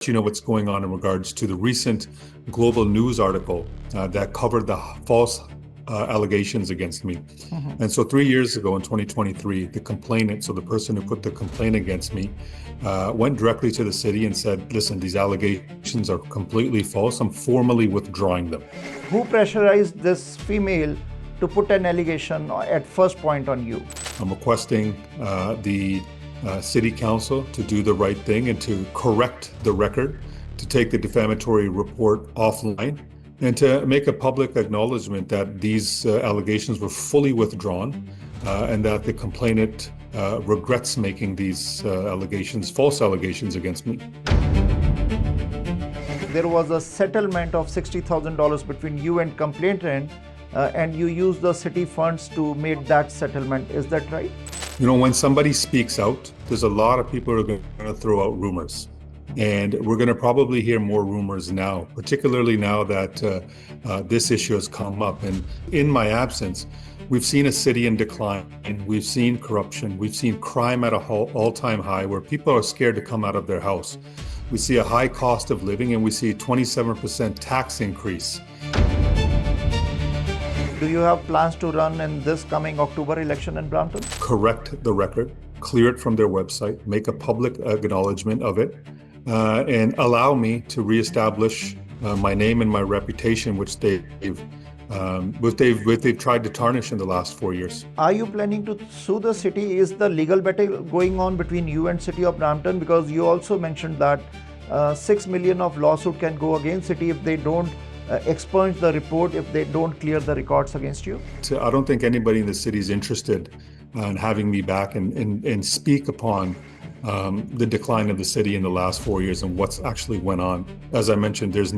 you know what's going on in regards to the recent global news article that covered the false allegations against me. And so 3 years ago in 2023, the complainant, so the person who put the complaint against me, went directly to the city and said, listen, these allegations are completely false. I'm formally withdrawing them. Who pressurized this female to put an allegation at first point on you? I'm requesting the City Council to do the right thing and to correct the record, to take the defamatory report offline, and to make a public acknowledgement that these allegations were fully withdrawn and that the complainant regrets making these false allegations against me. There was a settlement of $60,000 between you and complainant, and you used the city funds to make that settlement. Is that right? You know, when somebody speaks out, there's a lot of people who are going to throw out rumors. And we're going to probably hear more rumors now, particularly now that this issue has come up. And in my absence, we've seen a city in decline. We've seen corruption. We've seen crime at an all-time high where people are scared to come out of their house. We see a high cost of living, and we see a 27% tax increase. Do you have plans to run in this coming October election in Brampton? Correct the record, clear it from their website, make a public acknowledgement of it, and allow me to reestablish my name and my reputation, which they've tried to tarnish in the last 4 years. Are you planning to sue the city? Is the legal battle going on between you and City of Brampton? Because you also mentioned that $6 million of lawsuit can go against city if they don't expunge the report, if they don't clear the records against you? So I don't think anybody in the city is interested in having me back and speak upon the decline of the city in the last 4 years and what's actually went on. As I mentioned, there's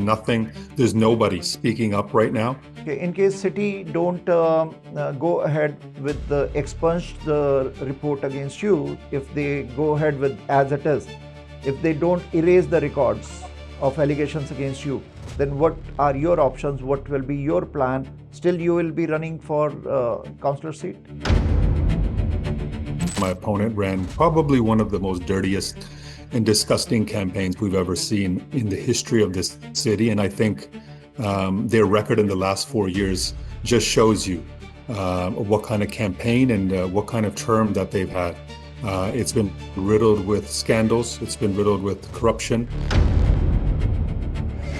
nobody speaking up right now. Okay, in case city don't go ahead with the expunge the report against you, if they go ahead with as it is, if they don't erase the records of allegations against you, then what are your options? What will be your plan? Still you will be running for councillor seat? My opponent ran probably one of the most dirtiest and disgusting campaigns we've ever seen in the history of this city. And I think their record in the last 4 years just shows you what kind of campaign and what kind of term that they've had. It's been riddled with scandals. It's been riddled with corruption.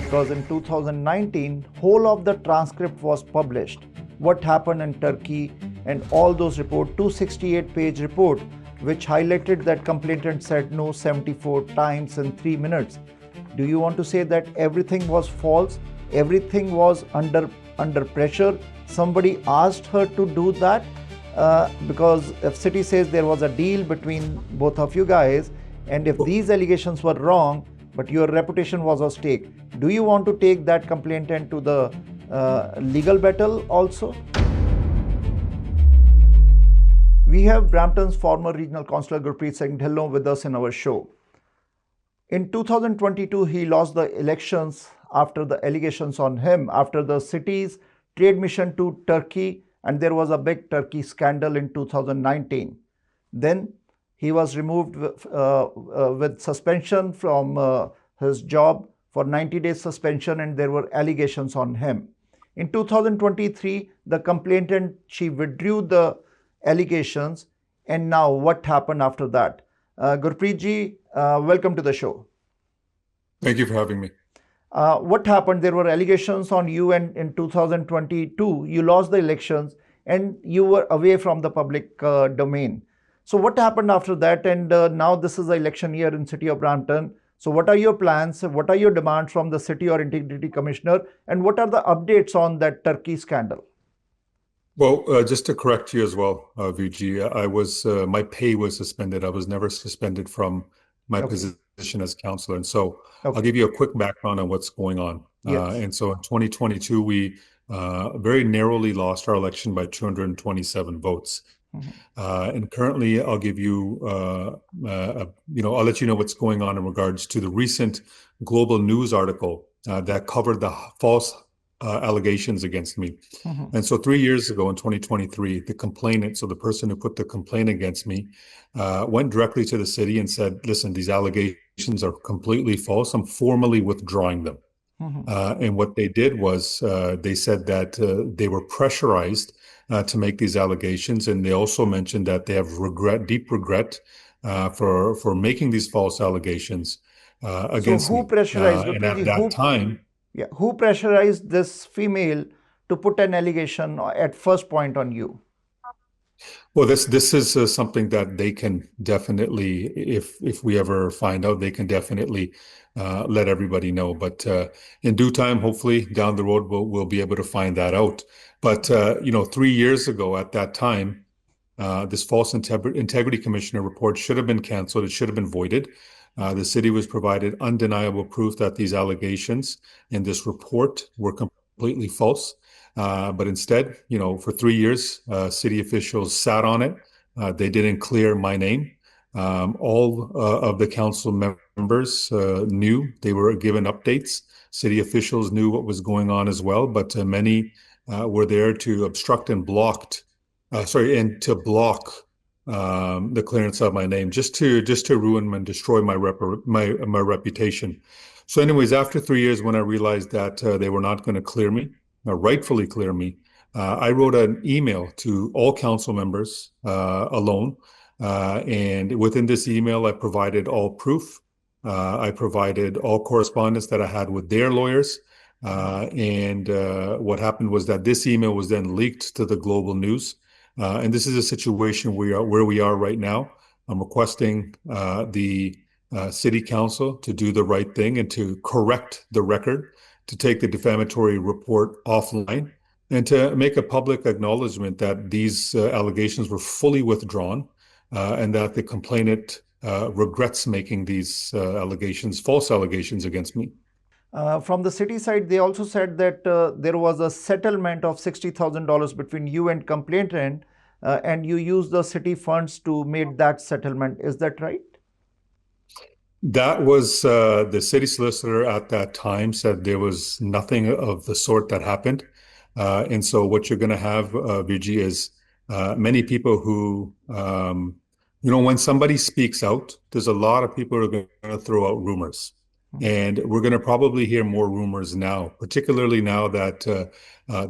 Because in 2019, whole of the transcript was published. What happened in Turkey and all those reports, 268-page report, which highlighted that complainant said no 74 times in 3 minutes. Do you want to say that everything was false? Everything was under pressure? Somebody asked her to do that? Because if city says there was a deal between both of you guys, and if these allegations were wrong, but your reputation was at stake, do you want to take that complainant to the legal battle also? We have Brampton's former regional councillor Gurpreet Singh Dhillon with us in our show. In 2022, he lost the elections after the allegations on him, after the city's trade mission to Turkey, and there was a big Turkey scandal in 2019. Then he was removed with suspension from his job for 90 days suspension, and there were allegations on him. In 2023, the complainant, she withdrew the allegations, and now what happened after that? Gurpreet ji, welcome to the show. Thank you for having me. What happened? There were allegations on you, and in 2022, you lost the elections and you were away from the public domain. So what happened after that? And now this is the election year in City of Brampton. So what are your plans? What are your demands from the City or Integrity Commissioner? And what are the updates on that Turkey scandal? Well, just to correct you as well, VG, my pay was suspended. I was never suspended from my position as councillor. And so I'll give you a quick background on what's going on. Yes. And so in 2022, we very narrowly lost our election by 227 votes. And currently, I'll give you, I'll let you know what's going on in regards to the recent global news article that covered the false allegations against me. And so 3 years ago in 2023, the complainant, so the person who put the complaint against me, went directly to the city and said, listen, these allegations are completely false. I'm formally withdrawing them. And what they did was they said that they were pressurized to make these allegations, and they also mentioned that they have deep regret for making these false allegations So against who me. pressurized, And at Vipriji, that time, who pressurized this female to put an allegation at first point on you? well, this is something that they can definitely, if we ever find out, they can definitely let everybody know. But in due time, hopefully down the road, we'll be able to find that out. But 3 years ago, at that time, this false integrity commissioner report should have been canceled. It should have been voided. The city was provided undeniable proof that these allegations in this report were completely false. But instead, for 3 years, city officials sat on it. They didn't clear my name. All of the council members knew. They were given updates. City officials knew what was going on as well, but many were there to obstruct and to block the clearance of my name, just to ruin and destroy my reputation. So, anyways, after 3 years, when I realized that they were not going to clear me, rightfully clear me, I wrote an email to all council members alone. And within this email, I provided all proof. I provided all correspondence that I had with their lawyers. And what happened was that this email was then leaked to the global news. And this is a situation where we are right now. I'm requesting the city council to do the right thing and to correct the record, to take the defamatory report offline, and to make a public acknowledgement that these allegations were fully withdrawn and that the complainant regrets making these false allegations against me. From the city side, they also said that there was a settlement of $60,000 between you and complainant, and you used the city funds to make that settlement. Is that right? That was the city solicitor at that time said there was nothing of the sort that happened. And so what you're going to have, Vijay, is many people who, when somebody speaks out, there's a lot of people who are going to throw out rumors. And we're going to probably hear more rumors now, particularly now that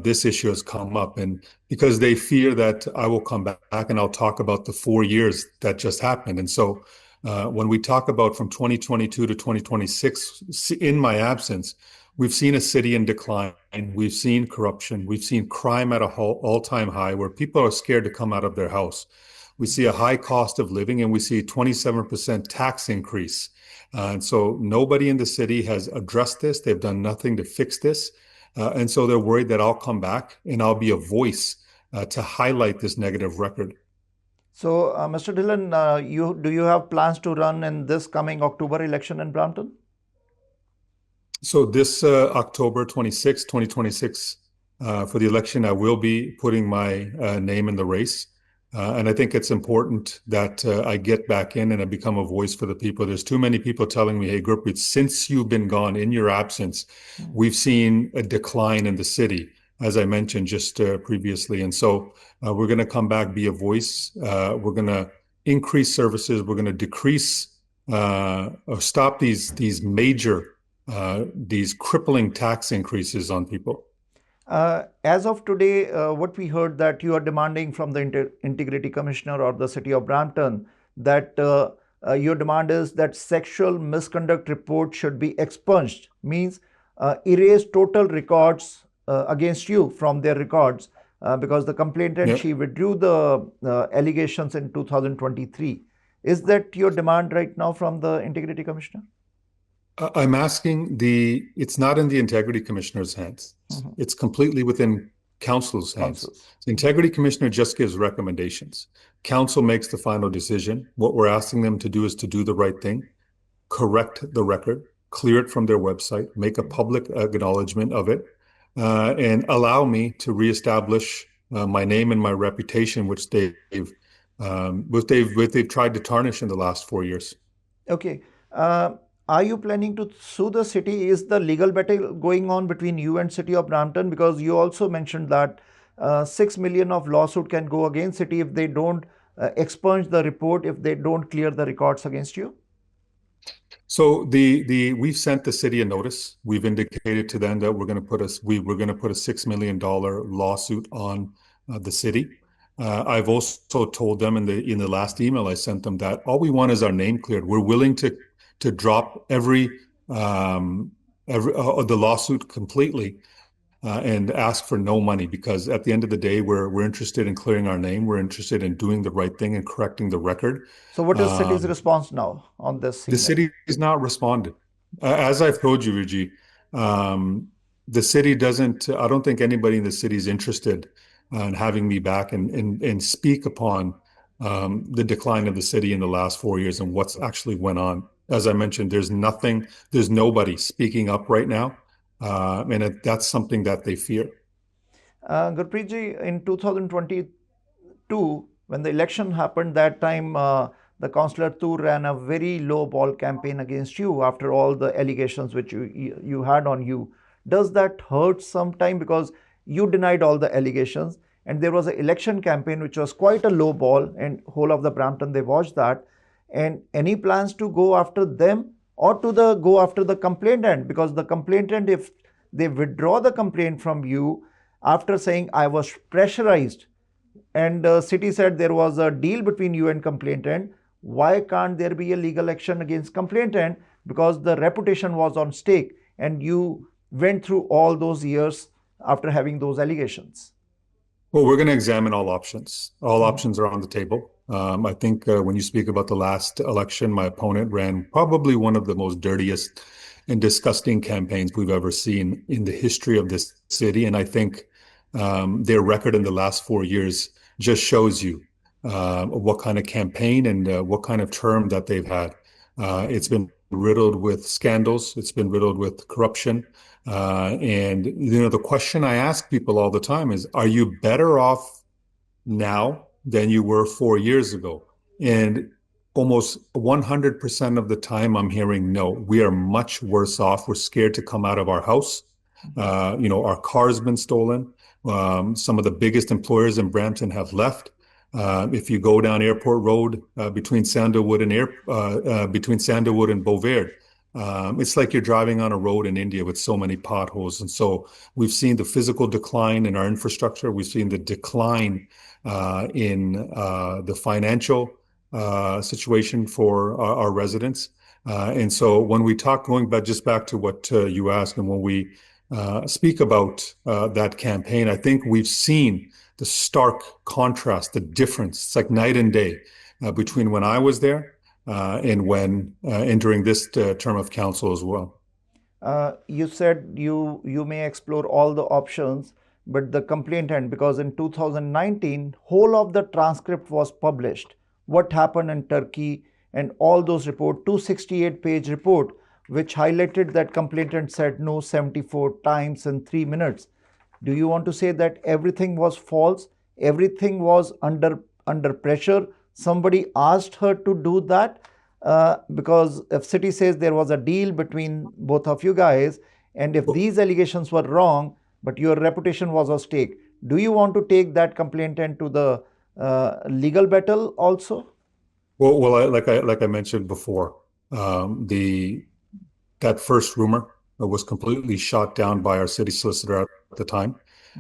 this issue has come up. And because they fear that I will come back and I'll talk about the 4 years that just happened. And so when we talk about from 2022 to 2026, in my absence, we've seen a city in decline. We've seen corruption. We've seen crime at an all-time high where people are scared to come out of their house. We see a high cost of living, and we see a 27% tax increase. And so nobody in the city has addressed this. They've done nothing to fix this. And so they're worried that I'll come back and I'll be a voice to highlight this negative record. So, Mr. Dhillon, do you have plans to run in this coming October election in Brampton? So this October 26, 2026, for the election, I will be putting my name in the race. And I think it's important that I get back in and I become a voice for the people. There's too many people telling me, hey, Gurpreet, since you've been gone, in your absence, we've seen a decline in the city, as I mentioned just previously. And so we're going to come back, be a voice. We're going to increase services. We're going to decrease or stop these major, these crippling tax increases on people. As of today, what we heard that you are demanding from the Integrity Commissioner or the City of Brampton that your demand is that sexual misconduct report should be expunged, means erase total records against you from their records because the complainant, she withdrew the allegations in 2023. Is that your demand right now from the Integrity Commissioner? I'm asking it's not in the Integrity Commissioner's hands. It's completely within Council's hands. The Integrity Commissioner just gives recommendations. Council makes the final decision. What we're asking them to do is to do the right thing, correct the record, clear it from their website, make a public acknowledgement of it, and allow me to reestablish my name and my reputation, which they've tried to tarnish in the last 4 years. Okay. Are you planning to sue the city? Is the legal battle going on between you and City of Brampton? Because you also mentioned that 6 million of lawsuit can go against city if they don't expunge the report, if they don't clear the records against you. So we've sent the city a notice. We've indicated to them that we're going to put a $6 million lawsuit on the city. I've also told them in the last email I sent them that all we want is our name cleared. We're willing to drop the lawsuit completely and ask for no money, because at the end of the day, we're interested in clearing our name. We're interested in doing the right thing and correcting the record. So, what is city's Um, response now on this the email? city has not responded. As I've told you, Vijay, the city doesn't, I don't think anybody in the city is interested in having me back and speak upon the decline of the city in the last 4 years and what's actually went on. As I mentioned, there's nobody speaking up right now. That's something that they fear. Gurpreet ji, in 2022, when the election happened, that time the Councillor Tu ran a very low ball campaign against you after all the allegations which you had on you. Does that hurt sometime, because you denied all the allegations and there was an election campaign which was quite a low ball, and whole of the Brampton they watched that? And any plans to go after them or to go after the complainant? Because the complainant, if they withdraw the complaint from you after saying I was pressurized, and the city said there was a deal between you and complainant, why can't there be a legal action against complainant? Because the reputation was on stake and you went through all those years after having those allegations. Well, we're going to examine all options. All Mhm. options are on the table. I think when you speak about the last election, my opponent ran probably one of the most dirtiest and disgusting campaigns we've ever seen in the history of this city. And I think their record in the last 4 years just shows you what kind of campaign and what kind of term that they've had. It's been riddled with scandals. It's been riddled with corruption. And the question I ask people all the time is, are you better off now than you were 4 years ago? And almost 100% of the time I'm hearing, no, we are much worse off. We're scared to come out of our house. Our car's been stolen. Some of the biggest employers in Brampton have left. If you go down Airport Road between Sandalwood and Beauvais, it's like you're driving on a road in India with so many potholes. And so we've seen the physical decline in our infrastructure. We've seen the decline in the financial situation for our residents. And so when we talk, going back to what you asked, and when we speak about that campaign, I think we've seen the stark contrast, the difference. It's like night and day between when I was there and during this term of council as well. You said you may explore all the options, but the complainant, because in 2019 whole of the transcript was published, what happened in Turkey, and all those report, 268-page report, which highlighted that complainant said no 74 times in 3 minutes. Do you want to say that everything was false, everything was under pressure, somebody asked her to do that? Because if city says there was a deal between both of you guys, and if these allegations were wrong but your reputation was at stake, do you want to take that complainant to the legal battle also? Like I mentioned before, the that first rumor was completely shot down by our city solicitor at the time.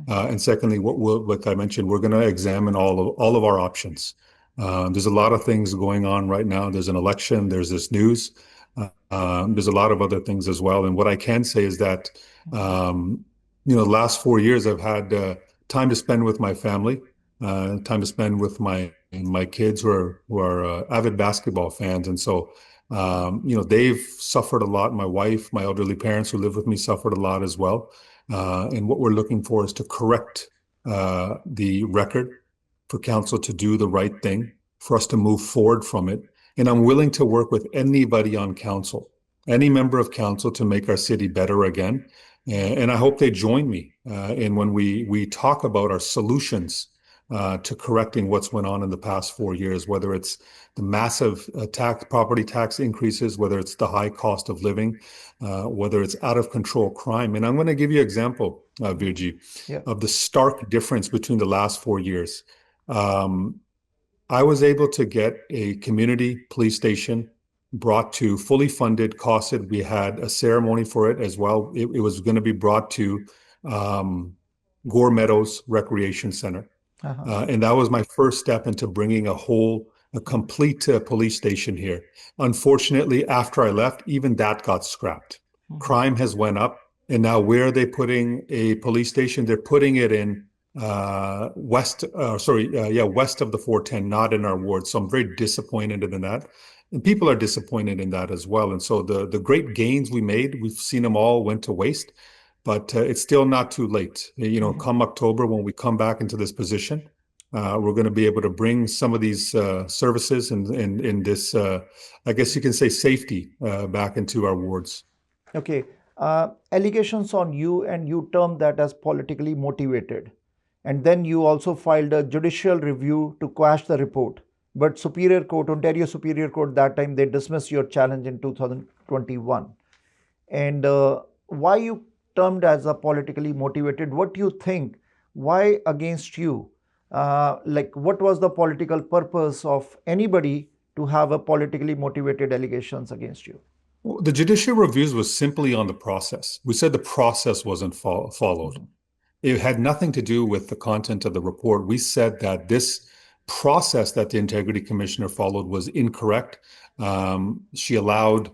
And secondly, like I mentioned, we're going to examine all of our options. There's a lot of things going on right now. There's an election. There's this news. There's a lot of other things as well. And what I can say is that, the last 4 years I've had time to spend with my family, time to spend with my kids who are avid basketball fans, and so they've suffered a lot. My wife, my elderly parents who live with me suffered a lot as well. And what we're looking for is to correct the record, for council to do the right thing, for us to move forward from it. And I'm willing to work with anybody on council, any member of council, to make our city better again. And I hope they join me in when we talk about our solutions to correcting what's went on in the past 4 years, whether it's the massive property tax increases, whether it's the high cost of living, whether it's out of control crime. And I'm going to give you an example, Virji, Yeah. of the stark difference between the last 4 years. I was able to get a community police station brought to fully funded, costed. We had a ceremony for it as well. It was going to be brought to Gore Meadows Recreation Center. And that was my first step into bringing a complete police station here. Unfortunately, after I left, even that got scrapped. Crime has went up, and now where are they putting a police station? They're putting it in west of the 410, not in our ward. So I'm very disappointed in that. And people are disappointed in that as well. And so the great gains we made, we've seen them all went to waste. But it's still not too late. Come October, when we come back into this position, we're going to be able to bring some of these services and in this, I guess you can say, safety back into our wards. Okay. Allegations on you, and you term that as politically motivated. And then you also filed a judicial review to quash the report. But Superior Court, Ontario Superior Court, that time they dismissed your challenge in 2021. And why you termed as a politically motivated? What do you think? Why against you? What was the political purpose of anybody to have a politically motivated allegations against you? Well, the judicial reviews was simply on the process. We said the process wasn't followed. It had nothing to do with the content of the report. We said that this process that the Integrity Commissioner followed was incorrect. She allowed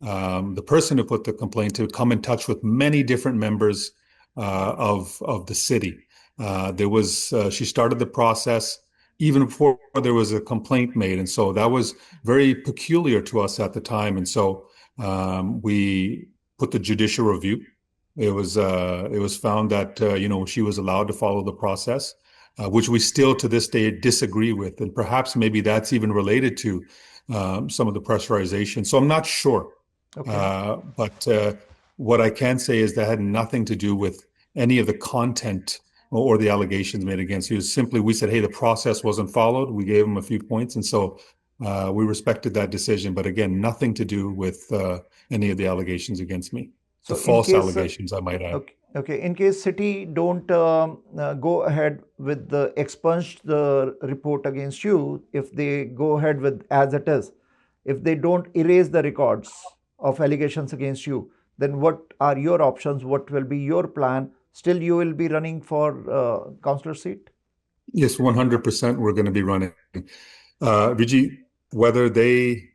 the person who put the complaint to come in touch with many different members of the city. She started the process even before there was a complaint made, and so that was very peculiar to us at the time. And so we put the judicial review. It was found that she was allowed to follow the process, which we still to this day disagree with, and perhaps maybe that's even related to some of the pressurization. So I'm not sure. Okay. But what I can say is that had nothing to do with any of the content or the allegations made against you. Simply, we said, hey, the process wasn't followed. We gave them a few points, and so we respected that decision. But again, nothing to do with any of the allegations against me. So the false allegations, I might add. Okay. In case city don't go ahead with the expunge the report against you, if they go ahead with as it is, if they don't erase the records of allegations against you, then what are your options? What will be your plan? Still, you will be running for councillor seat? Yes, 100% we're going to be running. Vijay, whether they,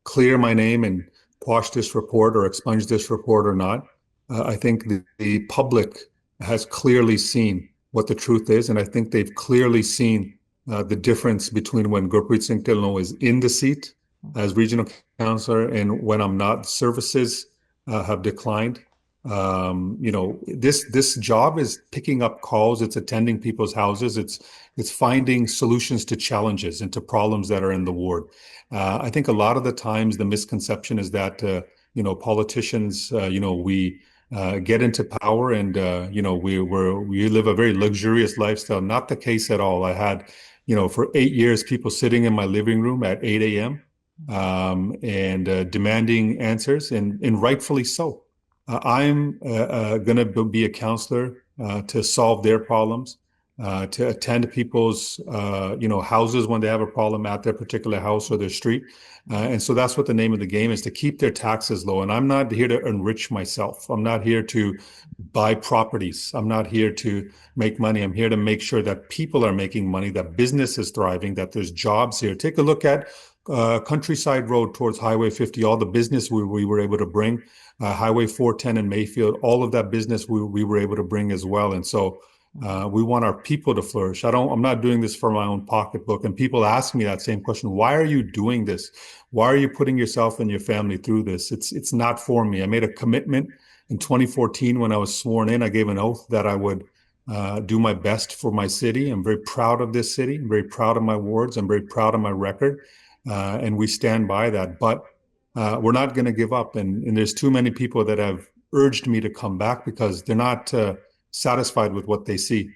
clear my name and quash this report or expunge this report or not, I think the public has clearly seen what the truth is. And I think they've clearly seen the difference between when Gurpreet Singh Dhillon is in the seat as regional councillor and when I'm not. Services have declined. This job is picking up calls. It's attending people's houses. It's finding solutions to challenges and to problems that are in the ward. I think a lot of the times the misconception is that politicians, we get into power and we live a very luxurious lifestyle. Not the case at all. I had for 8 years people sitting in my living room at 8 a.m. And demanding answers, and rightfully so. I'm going to be a counselor to solve their problems, to attend people's houses when they have a problem at their particular house or their street. And so that's what the name of the game is, to keep their taxes low. And I'm not here to enrich myself. I'm not here to buy properties. I'm not here to make money. I'm here to make sure that people are making money, that business is thriving, that there's jobs here. Take a look at Countryside Road towards Highway 50, all the business we were able to bring, Highway 410 in Mayfield, all of that business we were able to bring as well. And so we want our people to flourish. I'm not doing this for my own pocketbook. And people ask me that same question. Why are you doing this? Why are you putting yourself and your family through this? It's not for me. I made a commitment in 2014 when I was sworn in. I gave an oath that I would do my best for my city. I'm very proud of this city. I'm very proud of my wards. I'm very proud of my record. And we stand by that. But we're not going to give up. And there's too many people that have urged me to come back because they're not satisfied with what they see.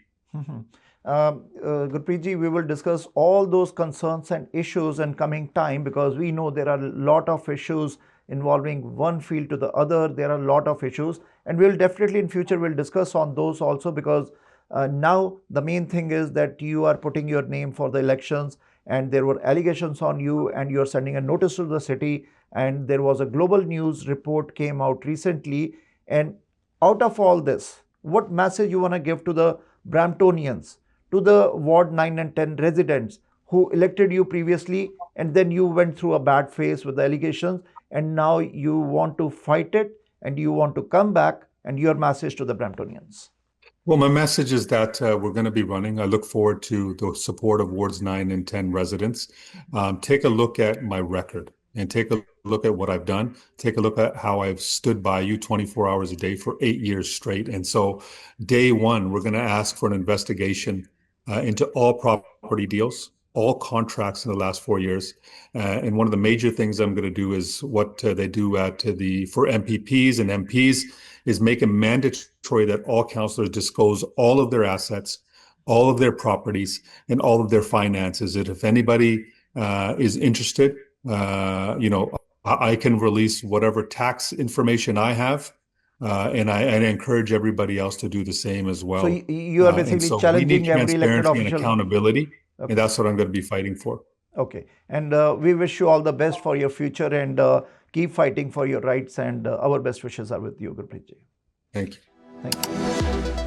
Gurpreetji, we will discuss all those concerns and issues in coming time, because we know there are a lot of issues involving one field to the other. There are a lot of issues, and we'll definitely in future we'll discuss on those also, because now the main thing is that you are putting your name for the elections, and there were allegations on you, and you're sending a notice to the city, and there was a global news report came out recently. And out of all this, what message you want to give to the Bramptonians, to the Ward 9 and 10 residents who elected you previously, and then you went through a bad phase with the allegations, and now you want to fight it and you want to come back, and your message to the Bramptonians? Well, my message is that we're going to be running. I look forward to the support of Wards 9 and 10 residents. Take a look at my record and take a look at what I've done. Take a look at how I've stood by you 24 hours a day for 8 years straight. And so day one, we're going to ask for an investigation into all property deals, all contracts in the last 4 years. And one of the major things I'm going to do is what they do for MPPs and MPs is make it mandatory that all councillors disclose all of their assets, all of their properties, and all of their finances. That if anybody is interested, I can release whatever tax information I have, and I encourage everybody else to do the same as well. So you are basically challenging every elected transparency and official. accountability, Okay. and that's what I'm going to be fighting for. Okay. And we wish you all the best for your future, and keep fighting for your rights, and our best wishes are with you, Gurpreet ji. Thank you. Thank you.